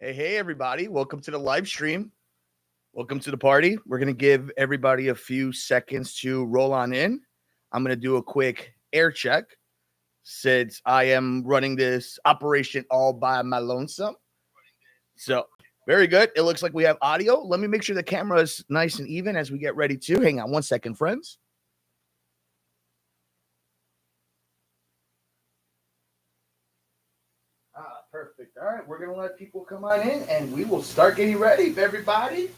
Hey, everybody. Welcome to the live stream. Welcome to the party. We're going to give everybody a few seconds to roll on in. I'm going to do a quick air check since I am running this operation all by my lonesome. So, very good. It looks like we have audio. Let me make sure the camera is nice and even as we get ready to. Hang on one second, friends. Perfect. All right, we're going to let people come on in and we will start getting ready, everybody.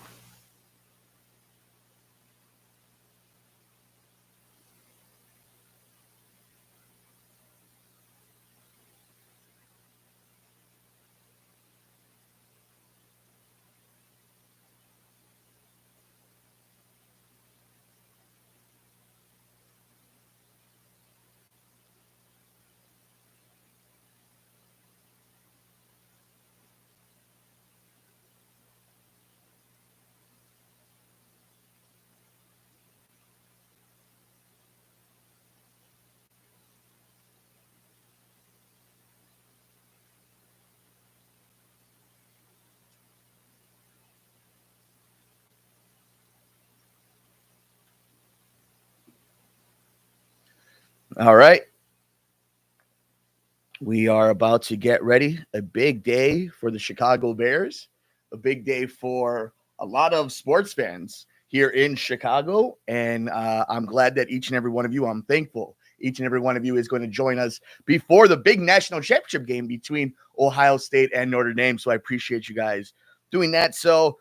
All right. We are about to get ready. A big day for the Chicago Bears, a big day for a lot of sports fans here in Chicago. And I'm glad that each and every one of you, I'm thankful each and every one of you is going to join us before the big national championship game between Ohio State and Notre Dame. So I appreciate you guys doing that. So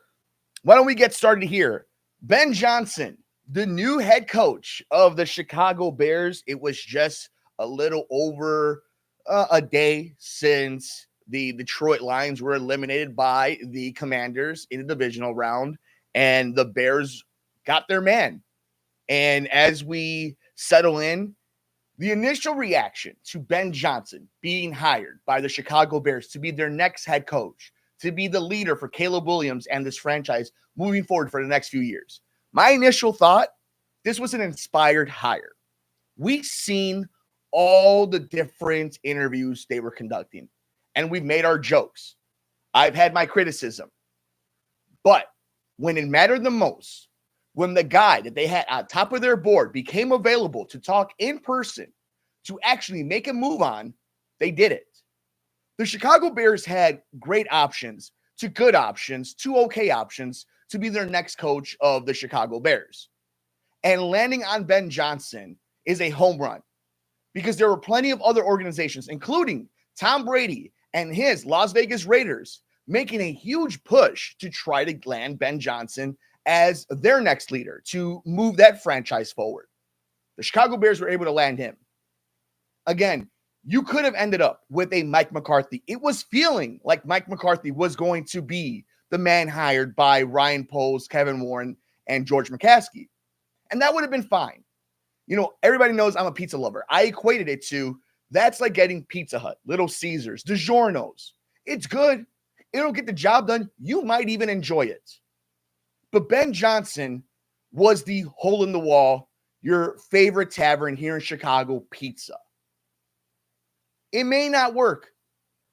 why don't we get started here? Ben Johnson, the new head coach of the Chicago Bears. It was just a little over a day since the Detroit Lions were eliminated by the Commanders in the divisional round, and the Bears got their man. And as we settle in, the initial reaction to Ben Johnson being hired by the Chicago Bears to be their next head coach, to be the leader for Caleb Williams and this franchise moving forward for the next few years. My initial thought, this was an inspired hire. We've seen all the different interviews they were conducting, and we've made our jokes. I've had my criticism. But when it mattered the most, when the guy that they had on top of their board became available to talk in person, to actually make a move on, they did it. The Chicago Bears had great options to good options to okay options to be their next coach of the Chicago Bears. And landing on Ben Johnson is a home run because there were plenty of other organizations, including Tom Brady and his Las Vegas Raiders, making a huge push to try to land Ben Johnson as their next leader to move that franchise forward. The Chicago Bears were able to land him. Again, you could have ended up with a Mike McCarthy. It was feeling like Mike McCarthy was going to be the man hired by Ryan Poles, Kevin Warren, and George McCaskey. And that would have been fine. You know, everybody knows I'm a pizza lover. I equated it to that's like getting Pizza Hut, Little Caesars, DiGiorno's. It's good. It'll get the job done. You might even enjoy it. But Ben Johnson was the hole in the wall, your favorite tavern here in Chicago, pizza. It may not work.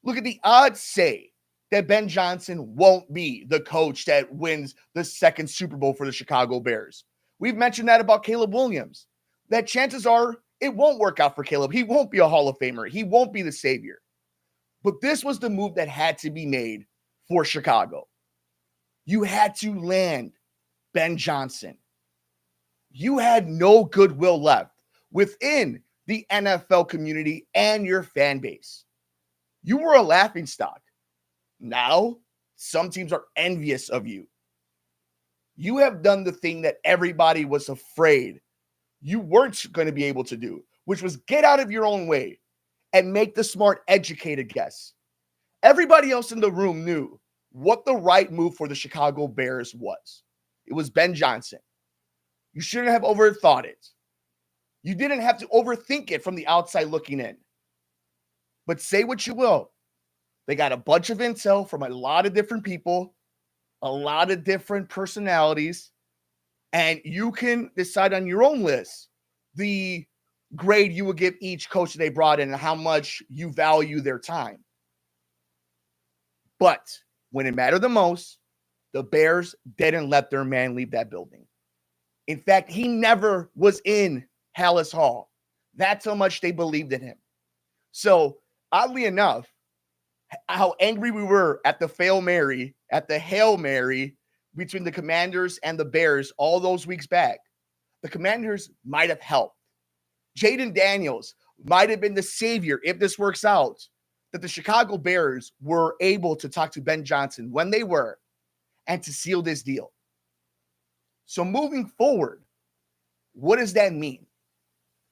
Look at the odds say that Ben Johnson won't be the coach that wins the second Super Bowl for the Chicago Bears. We've mentioned that about Caleb Williams, that chances are it won't work out for Caleb. He won't be a Hall of Famer. He won't be the savior. But this was the move that had to be made for Chicago. You had to land Ben Johnson. You had no goodwill left within the NFL community and your fan base. You were a laughingstock. Now, some teams are envious of you. You have done the thing that everybody was afraid you weren't going to be able to do, which was get out of your own way and make the smart, educated guess. Everybody else in the room knew what the right move for the Chicago Bears was. It was Ben Johnson. You shouldn't have overthought it. You didn't have to overthink it from the outside looking in. But say what you will. They got a bunch of intel from a lot of different people, a lot of different personalities, and you can decide on your own list the grade you would give each coach they brought in and how much you value their time. But when it mattered the most, the Bears didn't let their man leave that building. In fact, he never was in Hallis Hall. That's how much they believed in him. So, oddly enough, how angry we were at the Hail Mary between the Commanders and the Bears all those weeks back, the Commanders might have helped. Jaden Daniels might have been the savior if this works out, that the Chicago Bears were able to talk to Ben Johnson when they were and to seal this deal. So moving forward, what does that mean?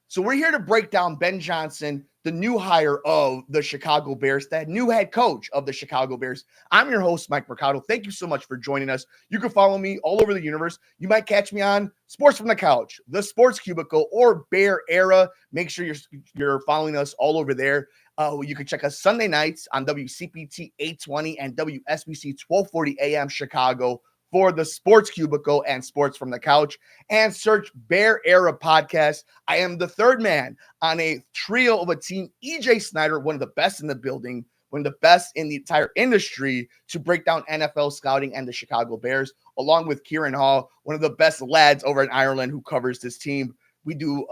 So we're here to break down Ben Johnson, the new hire of the Chicago Bears, that new head coach of the Chicago Bears. I'm your host, Mike Mercado. Thank you so much for joining us. You can follow me all over the universe. You might catch me on Sports from the Couch, the Sports Cubicle, or Bear Era. Make sure you're following us all over there. You can check us Sunday nights on WCPT 820 and WSBC 1240 AM Chicago for the Sports Cubicle and Sports from the Couch, and search Bear Era Podcast. I am the third man on a trio of a team. EJ Snyder, one of the best in the building, one of the best in the entire industry to break down NFL scouting and the Chicago Bears, along with Kieran Hall, one of the best lads over in Ireland who covers this team. We do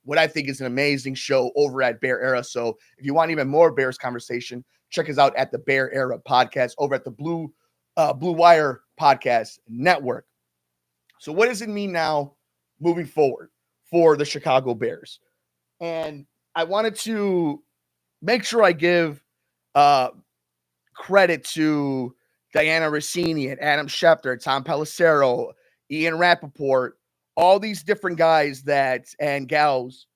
what I think is an amazing show over at Bear Era. So if you want even more Bears conversation, check us out at the Bear Era Podcast over at the Blue Wire Podcast Network. So what does it mean now moving forward for the Chicago Bears? And I wanted to make sure I give credit to Diana Rossini and Adam Schefter, Tom Pelissero, Ian Rappaport, all these different guys and gals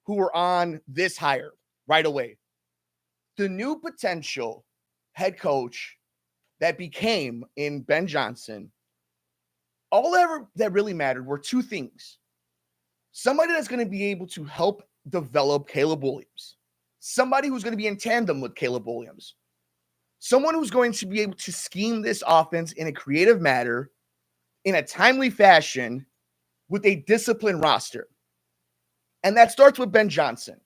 who were on this hire right away. The new potential head coach that became in Ben Johnson, all that really mattered were two things. Somebody that's going to be able to help develop Caleb Williams. Somebody who's going to be in tandem with Caleb Williams. Someone who's going to be able to scheme this offense in a creative manner, in a timely fashion, with a disciplined roster. And that starts with Ben Johnson.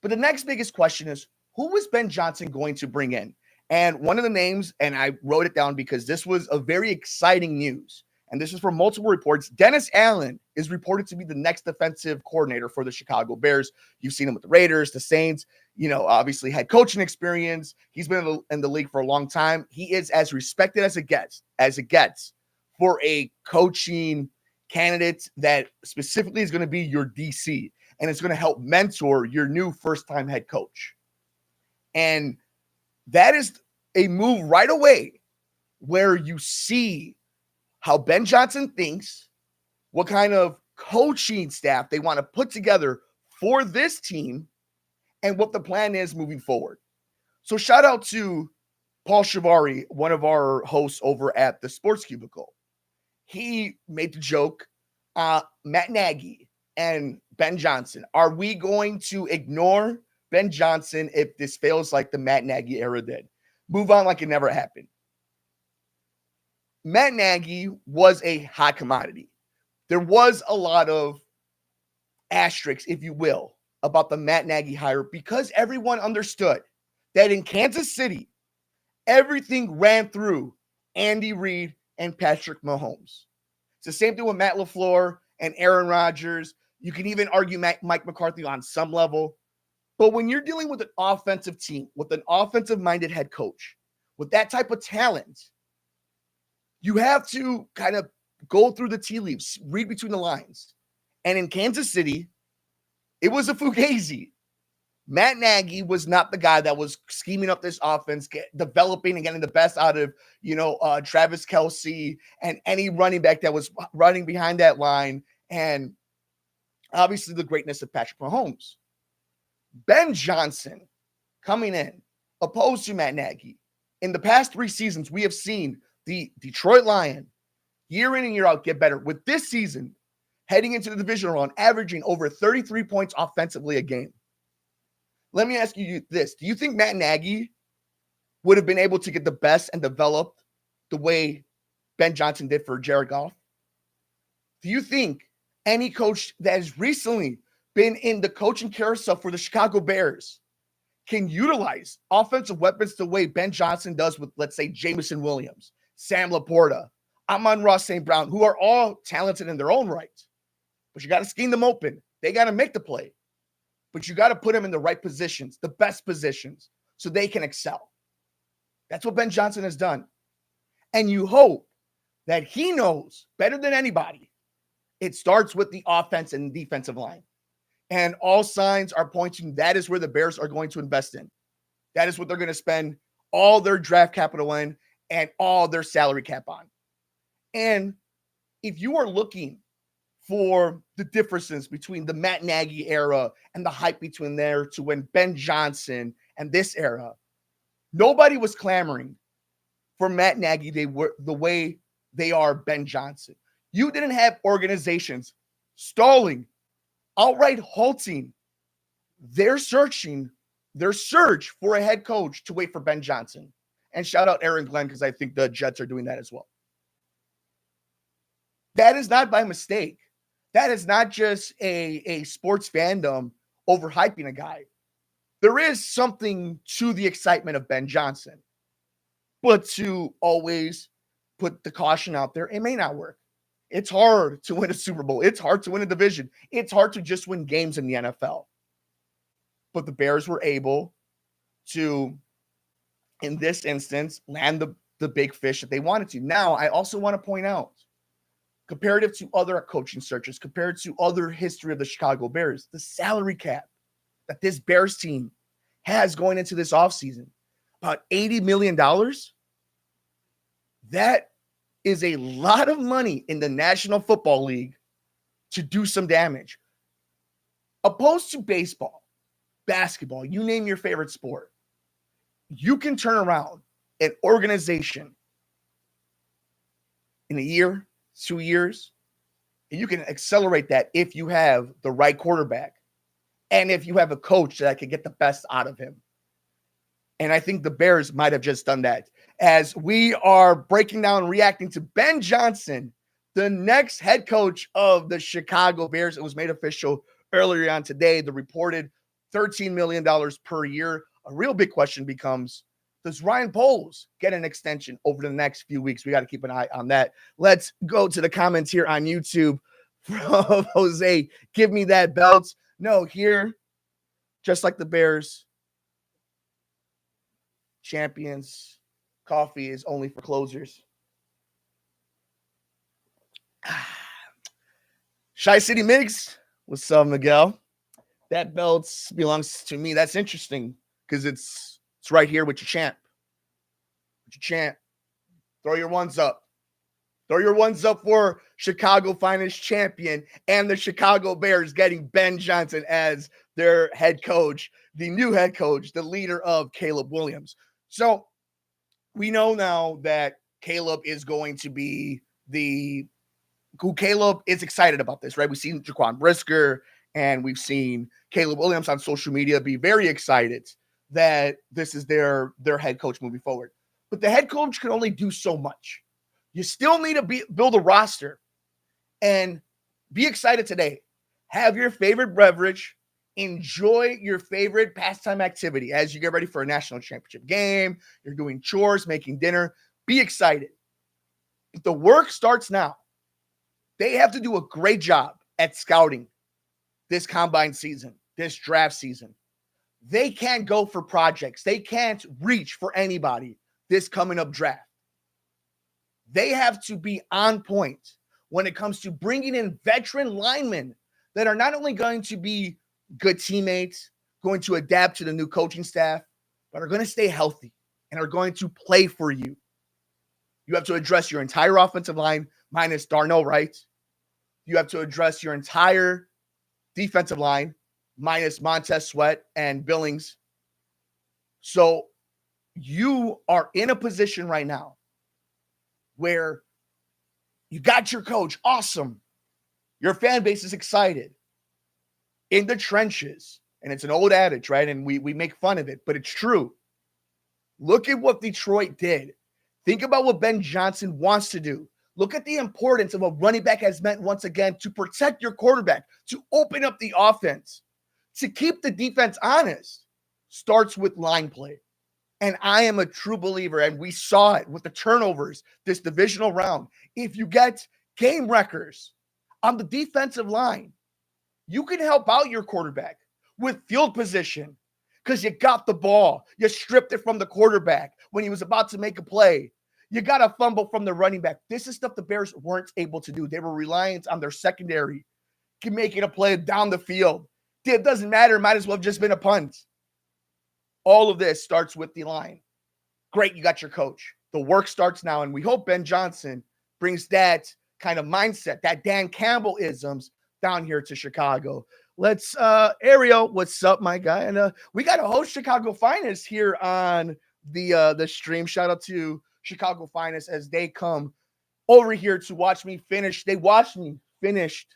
But the next biggest question is, who was Ben Johnson going to bring in? And one of the names, and I wrote it down because this was a very exciting news, and this is from multiple reports. Dennis Allen is reported to be the next defensive coordinator for the Chicago Bears. You've seen him with the Raiders, the Saints, obviously had coaching experience. He's been in the league for a long time. He is as respected as it gets for a coaching candidate that specifically is going to be your DC, and it's going to help mentor your new first-time head coach. And that is a move right away where you see how Ben Johnson thinks, what kind of coaching staff they want to put together for this team, and what the plan is moving forward. So shout out to Paul Chivari, one of our hosts over at the Sports Cubicle. He made the joke, Matt Nagy and Ben Johnson. Are we going to ignore Ben Johnson if this fails like the Matt Nagy era did? Move on like it never happened. Matt Nagy was a hot commodity. There was a lot of asterisks, if you will, about the Matt Nagy hire because everyone understood that in Kansas City, everything ran through Andy Reid and Patrick Mahomes. It's the same thing with Matt LaFleur and Aaron Rodgers. You can even argue Mike McCarthy on some level. But when you're dealing with an offensive team, with an offensive-minded head coach, with that type of talent, you have to kind of go through the tea leaves, read between the lines. And in Kansas City, it was a fugazi. Matt Nagy was not the guy that was scheming up this offense, developing and getting the best out of, Travis Kelce and any running back that was running behind that line. And obviously the greatness of Patrick Mahomes. Ben Johnson coming in, opposed to Matt Nagy. In the past 3 seasons, we have seen the Detroit Lions, year in and year out, get better. With this season, heading into the divisional round, averaging over 33 points offensively a game. Let me ask you this. Do you think Matt Nagy would have been able to get the best and develop the way Ben Johnson did for Jared Goff? Do you think any coach that has recently been in the coaching carousel for the Chicago Bears can utilize offensive weapons the way Ben Johnson does with, let's say, Jameson Williams, Sam Laporta, Amon-Ra St. Brown, who are all talented in their own right. But you got to scheme them open. They got to make the play. But you got to put them in the right positions, the best positions, so they can excel. That's what Ben Johnson has done. And you hope that he knows better than anybody, it starts with the offense and defensive line. And all signs are pointing that is where the Bears are going to invest in. That is what they're going to spend all their draft capital in and all their salary cap on. And if you are looking for the differences between the Matt Nagy era and the hype between there to when Ben Johnson and this era, nobody was clamoring for Matt Nagy. They were the way they are Ben Johnson. You didn't have organizations stalling, outright halting their search for a head coach to wait for Ben Johnson. And shout out Aaron Glenn, because I think the Jets are doing that as well. That is not by mistake. That is not just a sports fandom overhyping a guy. There is something to the excitement of Ben Johnson. But to always put the caution out there, it may not work. It's hard to win a Super Bowl. It's hard to win a division. It's hard to just win games in the NFL. But the Bears were able to, in this instance, land the big fish that they wanted to. Now, I also want to point out, comparative to other coaching searches, compared to other history of the Chicago Bears, the salary cap that this Bears team has going into this offseason, about $80 million, that is a lot of money in the National Football League to do some damage. Opposed to baseball, basketball, you name your favorite sport, you can turn around an organization in a year, 2 years, and you can accelerate that if you have the right quarterback and if you have a coach that can get the best out of him. And I think the Bears might have just done that. As we are breaking down and reacting to Ben Johnson, the next head coach of the Chicago Bears. It was made official earlier on today. The reported $13 million per year. A real big question becomes, does Ryan Poles get an extension over the next few weeks? We got to keep an eye on that. Let's go to the comments here on YouTube from Jose. Give me that belt. No, here, just like the Bears, champions, coffee is only for closers. Shy City Migs, what's up, Miguel? That belt belongs to me. That's interesting because it's right here with your champ. With your champ. Throw your ones up. Throw your ones up for Chicago finest champion and the Chicago Bears getting Ben Johnson as their head coach, the new head coach, the leader of Caleb Williams. So we know now that Caleb is going to be who Caleb is excited about this, right? We've seen Jaquan Brisker and we've seen Caleb Williams on social media be very excited that this is their head coach moving forward. But the head coach can only do so much. You still need to build a roster and be excited today. Have your favorite beverage. Enjoy your favorite pastime activity as you get ready for a national championship game. You're doing chores, making dinner. Be excited. If the work starts now, they have to do a great job at scouting this combine season, this draft season. They can't go for projects. They can't reach for anybody this coming up draft. They have to be on point when it comes to bringing in veteran linemen that are not only going to be good teammates, going to adapt to the new coaching staff, but are going to stay healthy and are going to play for you. You have to address your entire offensive line minus Darnell Wright. You have to address your entire defensive line minus Montez Sweat and Billings. So you are in a position right now where you got your coach, awesome. Your fan base is excited. In the trenches, and it's an old adage, right? And we make fun of it, but it's true. Look at what Detroit did. Think about what Ben Johnson wants to do. Look at the importance of what running back has meant once again to protect your quarterback, to open up the offense, to keep the defense honest. starts with line play. And I am a true believer, and we saw it with the turnovers this divisional round. If you get game wreckers on the defensive line, you can help out your quarterback with field position because you got the ball. You stripped it from the quarterback when he was about to make a play. You got a fumble from the running back. This is stuff the Bears weren't able to do. They were reliant on their secondary making a play down the field. It doesn't matter. Might as well have just been a punt. All of this starts with the line. Great, you got your coach. The work starts now, and we hope Ben Johnson brings that kind of mindset, that Dan Campbell isms down here to Chicago. Let's, Ariel, what's up, my guy? And we got a host Chicago Finest here on the stream. Shout out to Chicago Finest as they come over here to watch me finish. They watched me finished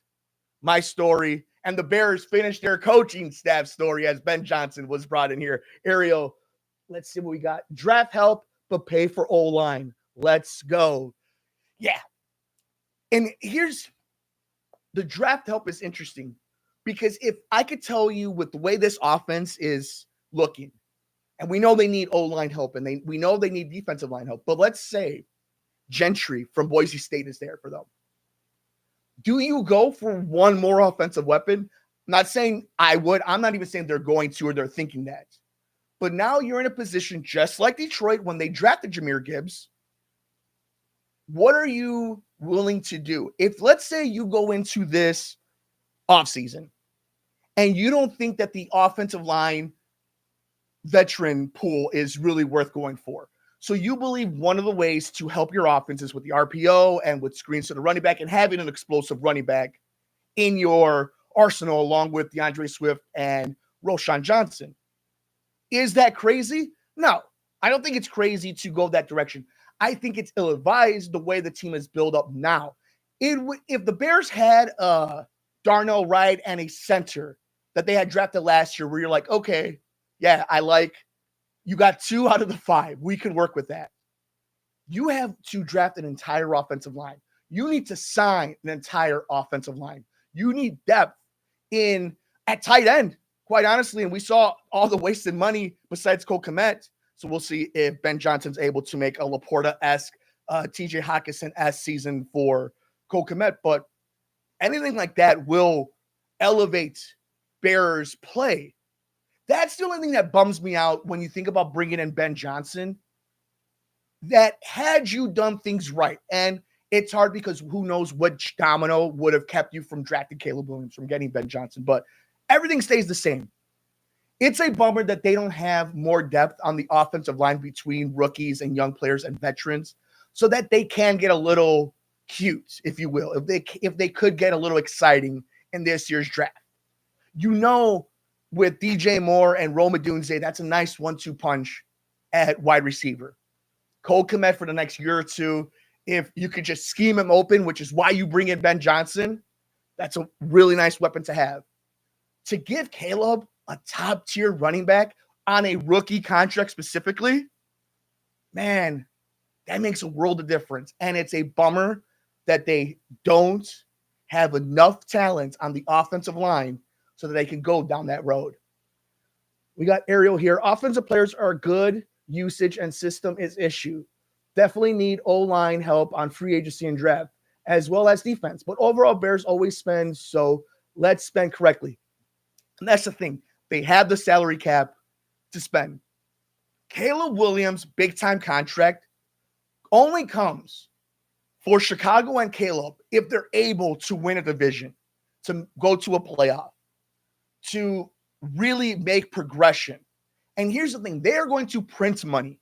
my story, and the Bears finished their coaching staff story as Ben Johnson was brought in here. Ariel, let's see what we got. Draft help, but pay for O-line. Let's go. Yeah. And here's the draft help is interesting because if I could tell you with the way this offense is looking, and we know they need O-line help and we know they need defensive line help, but let's say Gentry from Boise State is there for them. Do you go for one more offensive weapon? I'm not saying I would. I'm not even saying they're going to or they're thinking that. But now you're in a position just like Detroit when they drafted Jahmyr Gibbs. What are you willing to do? If, let's say, you go into this offseason and you don't think that the offensive line veteran pool is really worth going for. So you believe one of the ways to help your offense is with the RPO and with screens to the running back and having an explosive running back in your arsenal along with DeAndre Swift and Roschon Johnson. Is that crazy? No, I don't think it's crazy to go that direction. I think it's ill-advised the way the team is built up now. If the Bears had Darnell Wright and a center that they had drafted last year where you're like, okay, yeah, you got 2 out of the 5. We can work with that. You have to draft an entire offensive line. You need to sign an entire offensive line. You need depth at tight end, quite honestly. And we saw all the wasted money besides Cole Kmet. So we'll see if Ben Johnson's able to make a Laporta-esque, TJ Hawkinson-esque season for Cole Kmet. But anything like that will elevate Bears' play. That's the only thing that bums me out when you think about bringing in Ben Johnson. That had you done things right, and it's hard because who knows which domino would have kept you from drafting Caleb Williams, from getting Ben Johnson, but everything stays the same. It's a bummer that they don't have more depth on the offensive line between rookies and young players and veterans so that they can get a little cute, if you will, if they could get a little exciting in this year's draft. You know, with DJ Moore and Rome Odunze, that's a nice 1-2 punch at wide receiver. Cole Kmet for the next year or two, if you could just scheme him open, which is why you bring in Ben Johnson, that's a really nice weapon to have. To give Caleb a top-tier running back on a rookie contract specifically, man, that makes a world of difference. And it's a bummer that they don't have enough talent on the offensive line so that they can go down that road. We got Ariel here. Offensive players are good. Usage and system is issue. Definitely need O-line help on free agency and draft, as well as defense. But overall, Bears always spend, so let's spend correctly. And that's the thing. They have the salary cap to spend. Caleb Williams' big-time contract only comes for Chicago and Caleb if they're able to win a division, to go to a playoff, to really make progression. And here's the thing. They are going to print money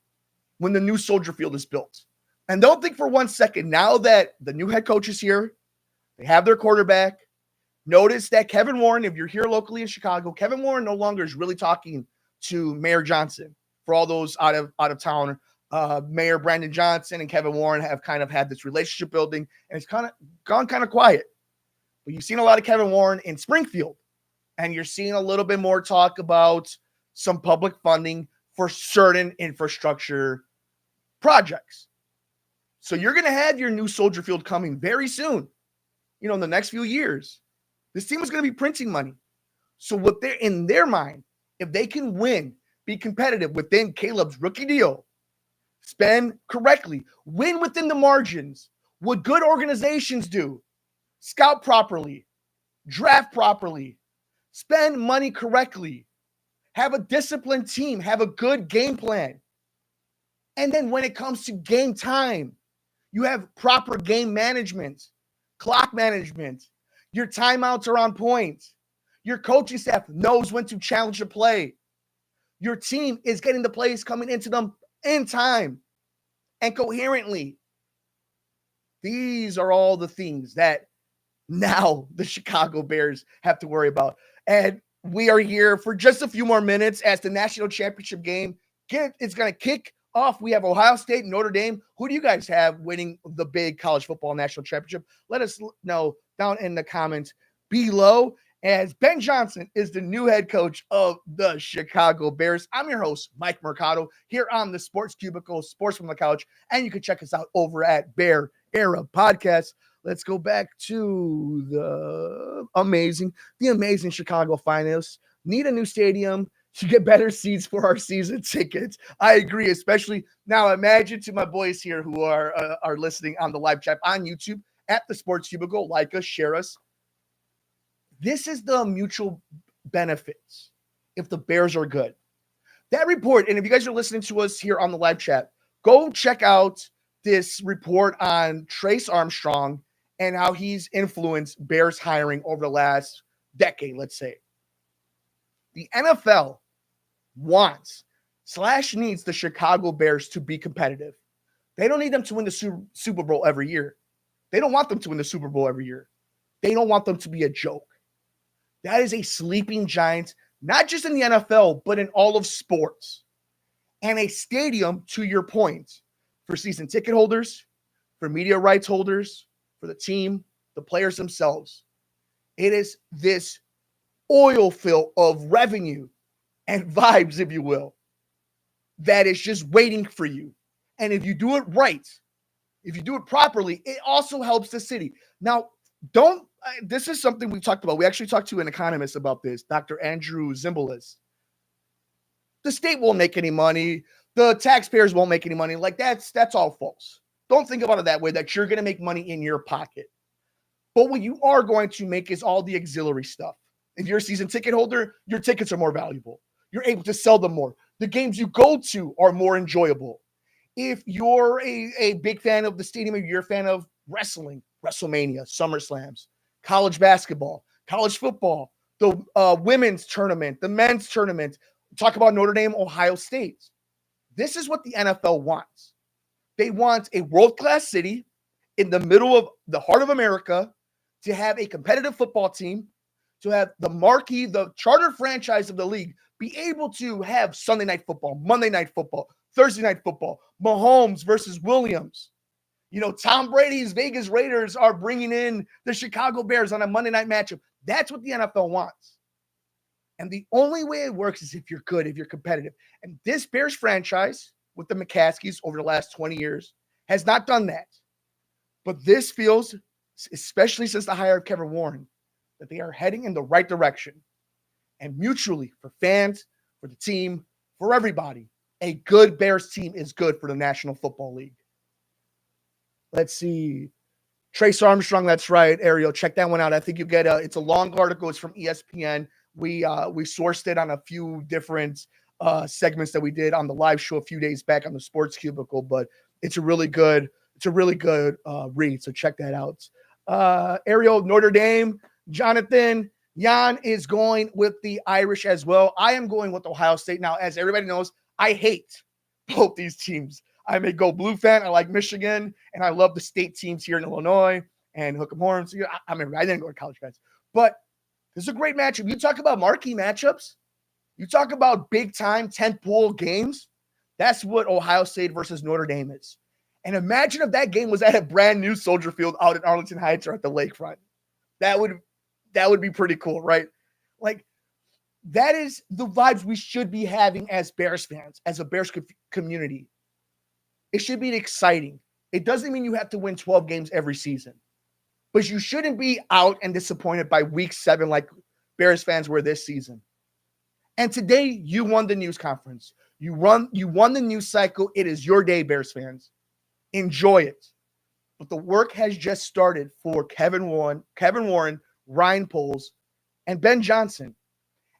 when the new Soldier Field is built. And don't think for 1 second, now that the new head coach is here, they have their quarterback. Notice that Kevin Warren, if you're here locally in Chicago, Kevin Warren no longer is really talking to Mayor Johnson. For all those out of town, Mayor Brandon Johnson and Kevin Warren have kind of had this relationship building, and it's kind of gone kind of quiet. But you've seen a lot of Kevin Warren in Springfield, and you're seeing a little bit more talk about some public funding for certain infrastructure projects. So you're going to have your new Soldier Field coming very soon, in the next few years. This team is going to be printing money. So what they're in their mind, if they can win be competitive within Caleb's rookie deal, spend correctly, win within the margins, what good organizations do, scout properly, draft properly, spend money correctly, have a disciplined team, have a good game plan. And then when it comes to game time, you have proper game management, clock management. Your timeouts are on point. Your coaching staff knows when to challenge a play. Your team is getting the plays coming into them in time and coherently. These are all the things that now the Chicago Bears have to worry about. And we are here for just a few more minutes as the national championship game is going to kick off. We have Ohio State and Notre Dame. Who do you guys have winning the big college football national championship? Let us know down in the comments below, as Ben Johnson is the new head coach of the Chicago Bears. I'm your host, Mike Mercado, here on the Sports Cubicle, Sports from the Couch, and you can check us out over at Bear Era Podcast. Let's go back to the amazing Chicago finalists. Need a new stadium to get better seats for our season tickets. I agree, especially now. Imagine to my boys here who are listening on the live chat on YouTube at the Sports Cubicle. Like us, share us. This is the mutual benefits if the Bears are good. That report, and if you guys are listening to us here on the live chat, go check out this report on Trace Armstrong and how he's influenced Bears hiring over the last decade, let's say. The NFL wants/needs the Chicago Bears to be competitive. They don't need them to win the Super Bowl every year. They don't want them to win the Super Bowl every year. They don't want them to be a joke. That is a sleeping giant, not just in the NFL, but in all of sports. And a stadium, to your point, for season ticket holders, for media rights holders, for the team, the players themselves. It is this oil fill of revenue and vibes, if you will, that is just waiting for you. And if you do it right, if you do it properly, it also helps the city. Now, this is something we talked about. We actually talked to an economist about this, Dr. Andrew Zimbalist. The state won't make any money. The taxpayers won't make any money. Like that's all false. Don't think about it that way, that you're going to make money in your pocket. But what you are going to make is all the auxiliary stuff. If you're a season ticket holder, your tickets are more valuable. You're able to sell them more. The games you go to are more enjoyable. If you're a big fan of the stadium, if you're a fan of wrestling, WrestleMania, SummerSlams, college basketball, college football, the women's tournament, the men's tournament, talk about Notre Dame, Ohio State. This is what the NFL wants. They want a world-class city in the middle of the heart of America to have a competitive football team, to have the marquee, the charter franchise of the league be able to have Sunday night football, Monday night football, Thursday night football, Mahomes versus Williams. You know, Tom Brady's Vegas Raiders are bringing in the Chicago Bears on a Monday night matchup. That's what the NFL wants. And the only way it works is if you're good, if you're competitive. And this Bears franchise with the McCaskies over the last 20 years has not done that. But this feels, especially since the hire of Kevin Warren, that they are heading in the right direction. And mutually, for fans, for the team, for everybody, a good Bears team is good for the National Football League. Let's see. Trace Armstrong, that's right, Ariel. Check that one out. I think you get it's a long article. It's from ESPN. We sourced it on a few different segments that we did on the live show a few days back on the Sports Cubicle, but it's a really good read. So check that out. Ariel, Notre Dame, Jonathan, Jan is going with the Irish as well. I am going with Ohio State. Now, as everybody knows, I hate both these teams. I'm a Go Blue fan. I like Michigan, and I love the state teams here in Illinois and Hook 'em Horns. I didn't go to college, guys, but this is a great matchup. You talk about marquee matchups. You talk about big-time tentpole games. That's what Ohio State versus Notre Dame is. And imagine if that game was at a brand new Soldier Field out in Arlington Heights or at the lakefront. That would be pretty cool, right? Like, that is the vibes we should be having as Bears fans, as a Bears community. It should be exciting. It doesn't mean you have to win 12 games every season, but you shouldn't be out and disappointed by week 7 like Bears fans were this season. And today you won the news conference. You won the news cycle. It is your day, Bears fans. Enjoy it. But the work has just started for Kevin Warren, Ryan Poles, and Ben Johnson.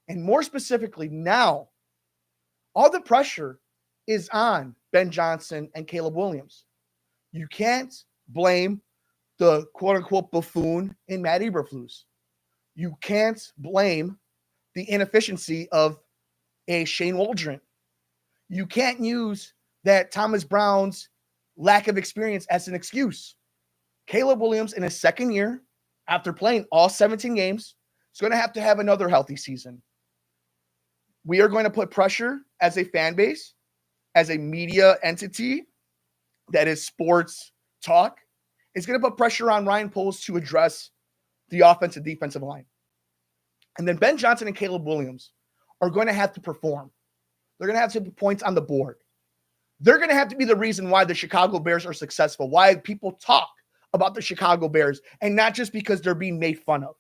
And more specifically, now all the pressure is on Ben Johnson and Caleb Williams. You can't blame the quote-unquote buffoon in Matt Eberflus. You can't blame the inefficiency of a Shane Waldron. You can't use that Thomas Brown's lack of experience as an excuse. Caleb Williams, in his second year, after playing all 17 games, is going to have another healthy season. We are going to put pressure as a fan base, as a media entity that is sports talk. It's going to put pressure on Ryan Poles to address the offensive defensive line. And then Ben Johnson and Caleb Williams are going to have to perform. They're going to have to put points on the board. They're going to have to be the reason why the Chicago Bears are successful, why people talk about the Chicago Bears, and not just because they're being made fun of.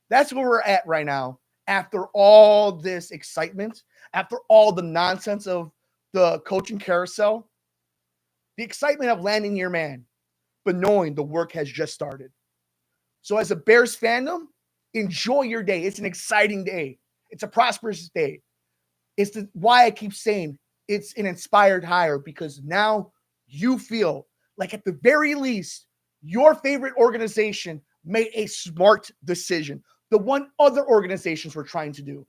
That's where we're at right now. After all this excitement, after all the nonsense of the coaching carousel, the excitement of landing your man, but knowing the work has just started. So as a Bears fandom, enjoy your day. It's an exciting day. It's a prosperous day. It's why I keep saying it's an inspired hire, because now you feel like at the very least, your favorite organization made a smart decision. The one other organizations were trying to do.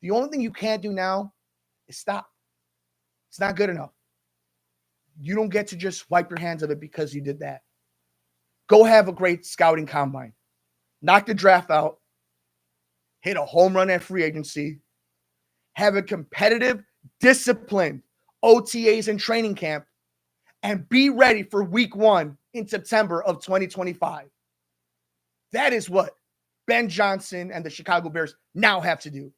The only thing you can't do now is stop. It's not good enough. You don't get to just wipe your hands of it because you did that. Go have a great scouting combine. Knock the draft out. Hit a home run at free agency. Have a competitive, disciplined OTAs and training camp. And be ready for week 1 in September of 2025. That is what Ben Johnson and the Chicago Bears now have to do.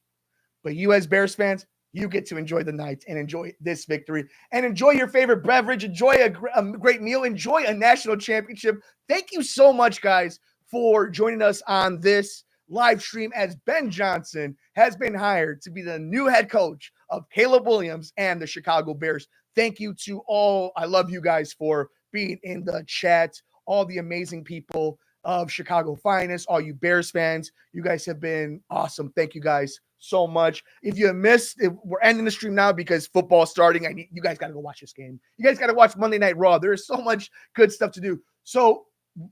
But you as Bears fans, you get to enjoy the night and enjoy this victory and enjoy your favorite beverage, enjoy a great meal, enjoy a national championship. Thank you so much, guys, for joining us on this live stream as Ben Johnson has been hired to be the new head coach of Caleb Williams and the Chicago Bears. Thank you to all. I love you guys for being in the chat, all the amazing people of Chicago Finest, all you Bears fans. You guys have been awesome. Thank you guys so much. If you missed, we're ending the stream now because football's starting. You guys got to go watch this game. You guys got to watch Monday Night Raw. There is so much good stuff to do. So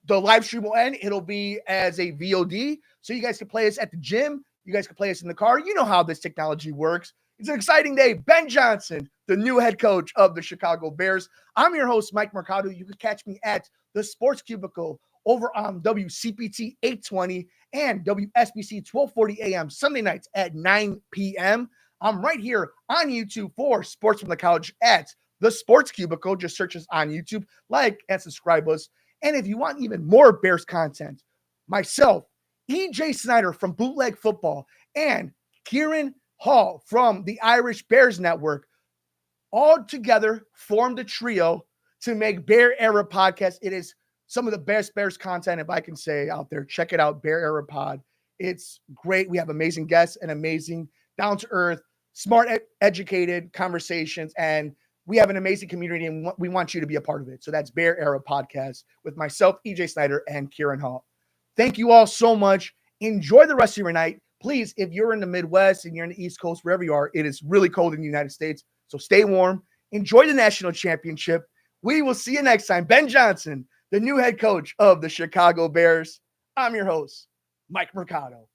the live stream will end. It'll be as a VOD. So you guys can play us at the gym. You guys can play us in the car. You know how this technology works. It's an exciting day. Ben Johnson, the new head coach of the Chicago Bears. I'm your host, Mike Mercado. You can catch me at the Sports Cubicle over on WCPT 820 and WSBC 1240 AM Sunday nights at 9 p.m. I'm right here on YouTube for Sports from the Couch at the Sports Cubicle. Just search us on YouTube, like and subscribe us. And if you want even more Bears content, myself, EJ Snyder from Bootleg Football, and Kieran Hall from the Irish Bears Network all together formed a trio to make Bear Era Podcast. It is some of the best Bears content, if I can say, out there. Check it out, Bear Era Pod. It's great. We have amazing guests and amazing, down-to-earth, smart, educated conversations, and we have an amazing community, and we want you to be a part of it. So that's Bear Era Podcast with myself, EJ Snyder, and Kieran Hall. Thank you all so much. Enjoy the rest of your night. Please, if you're in the Midwest and you're in the East Coast, wherever you are, it is really cold in the United States. So stay warm. Enjoy the national championship. We will see you next time. Ben Johnson, the new head coach of the Chicago Bears. I'm your host, Mike Mercado.